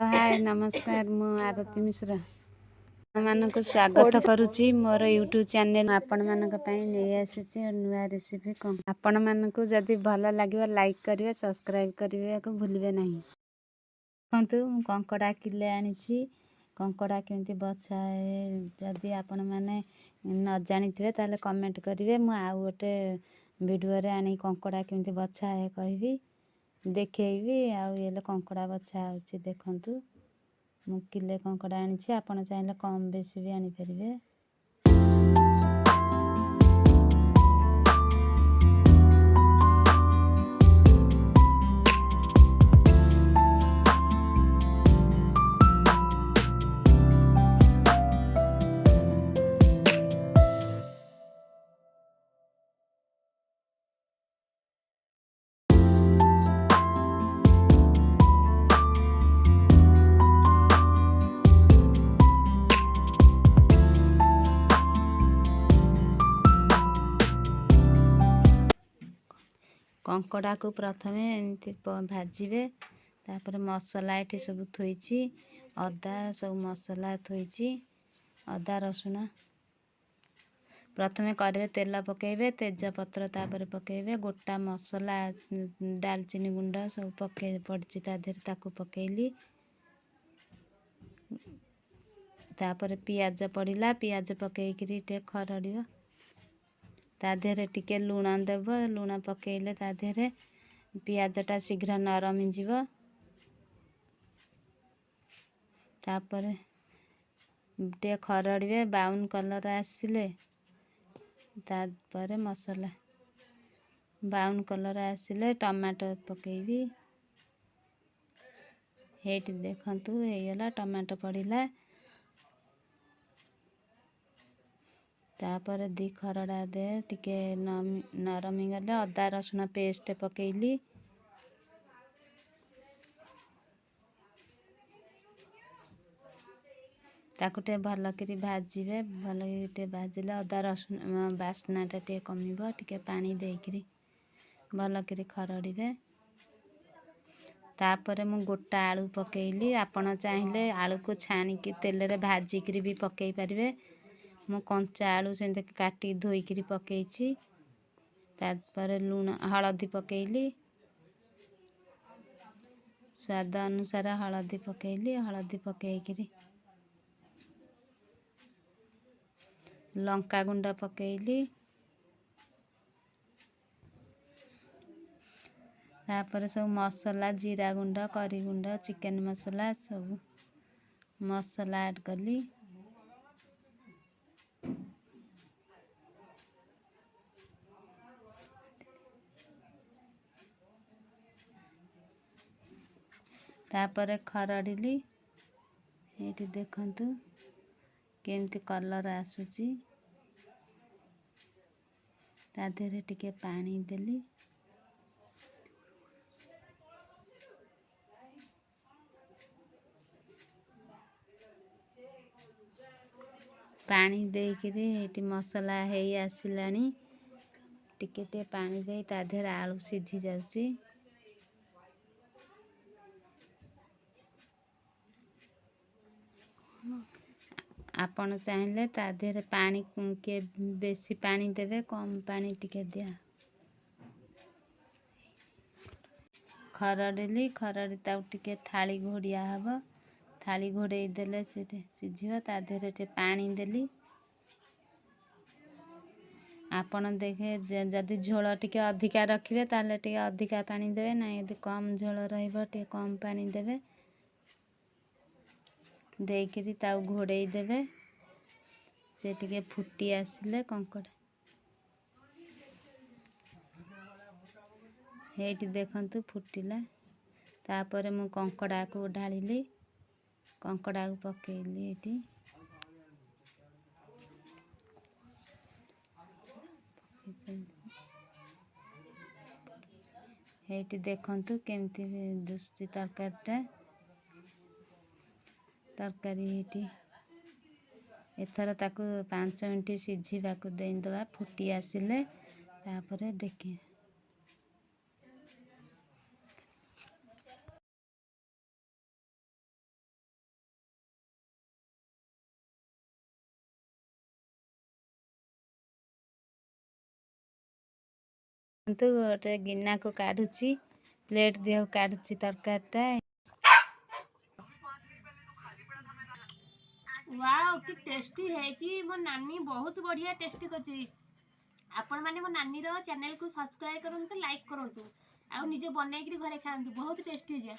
हाय नमस्कार मु आरती मिश्रा मानक स्वागत करुच्ची मोर यूट्यूब चैनल आपण मानक पई नै आसीची नुआ रेसिपी कम आपण मानक जदि भल लागिव लाइक करिवे सब्सक्राइब करिवे को भूलिबे नहीं। देखंतु कंकड़ा किले आनिची कंकड़ा केमती बछाए जदि आपण माने न जानिथिबे ताले कमेंट करिवे मु आ गोटे वीडियो रे आनी कंकड़ा केमती बछाए कहबी देखेबी आउ ये कंकड़ा बछा होची देखंतु मु किले कंकड़ा आनिची आपण चाहिले कम बेसी भी आनी परिवे। कंकड़ा को प्रथमे एमती भाजिबे तापर मसला एठी सब थोइची अदा सब मसला थोइची अदा रसुण प्रथमे करे तेल पकेबे तेज पत्र तापर पकेबे गोटा मसला दालचीनी गुंड सब पके पड़ची ता देर ताकू पकेली तापर पियाज पड़िला पियाज पकेइकरी टे खरड़ियो ता देहरे टिके लूण देव लूण पकेइले ता देहरे पियाजटा शीघ्र नरम जीव तापर टे खरड़िवे ब्राउन कलर आसिले तापर मसला ब्राउन कलर आसिले टमाटो पकेइबी हेटी देखंतु हेगला टमाटो पड़िला तापर दी खरड़ा दे टिके नरमी गले अदा रसुण पेस्ट पकेइली ताकुटे भल करी भाजिबे भल टे भाजिले अदा रसुण बास्नाटा टे कमिबो टिके पानी देइकरी भल करी खरड़िबे तापर मु गोटा आलू पकेइली आपण चाहिले आलू को छानी की तेल रे भाजी करी भी पकेइ परिबे मु कंचा आलू से काटी धोइकरी पकेइची तापर लूण हळदी पकेइली स्वाद अनुसार हळदी पकेइली हळदी पकेइकरी लंका गुंड पकेइली तापर सब मसला जीरा गुंड करी गुंड चिकन मसला सब मसला ऐड कली तापर खरड़िली एठी देखंतु केमती कलर आसुची ता देहरे टिके पानी देली पानी देइकरी एठी मसला हेई आसिलानी टिके टे पानी दे ता देहरे आलू सिझी जाउची आपण चाहिले ता देहरे पानी के बेसी पानी देवे कम पानी टिके दिया खरड़िली खरड़ी ता टिके थाली घोड़िया हबो थाली घोड़े देले से सिझियो ता देहरे टे पानी देली आपण देखे जदि झोल टिके अधिका रखिबे ताले टिके अधिका पानी देवे ना यदि कम झोल रहइबो टिके कम पानी देवे देइकरी ताऊ घोड़े देवे से टिके फुटी आसिले कंकड़ा हेटी देखंतु फुटिला तापर मु कंकड़ा को ढालिली कंकड़ा को पकेइली एटी हेटी देखंतु केमती दुस्ती तरकारी हेटी एथर ताकू 5 मिनट सिझिबाकू देइदबा फुटी आसिले तापर देखिए। गोटे गिना को काढ़ुची प्लेट दिह काढ़ुची तरकारीटा। वाओ कि टेस्टी है मो नानी बहुत बढ़िया टेस्टी करची। आपण माने मो नानी रो चैनल को सब्सक्राइब करंतु लाइक करंतु आ निजे बनै कि घरे खांतु बहुत टेस्टी जे।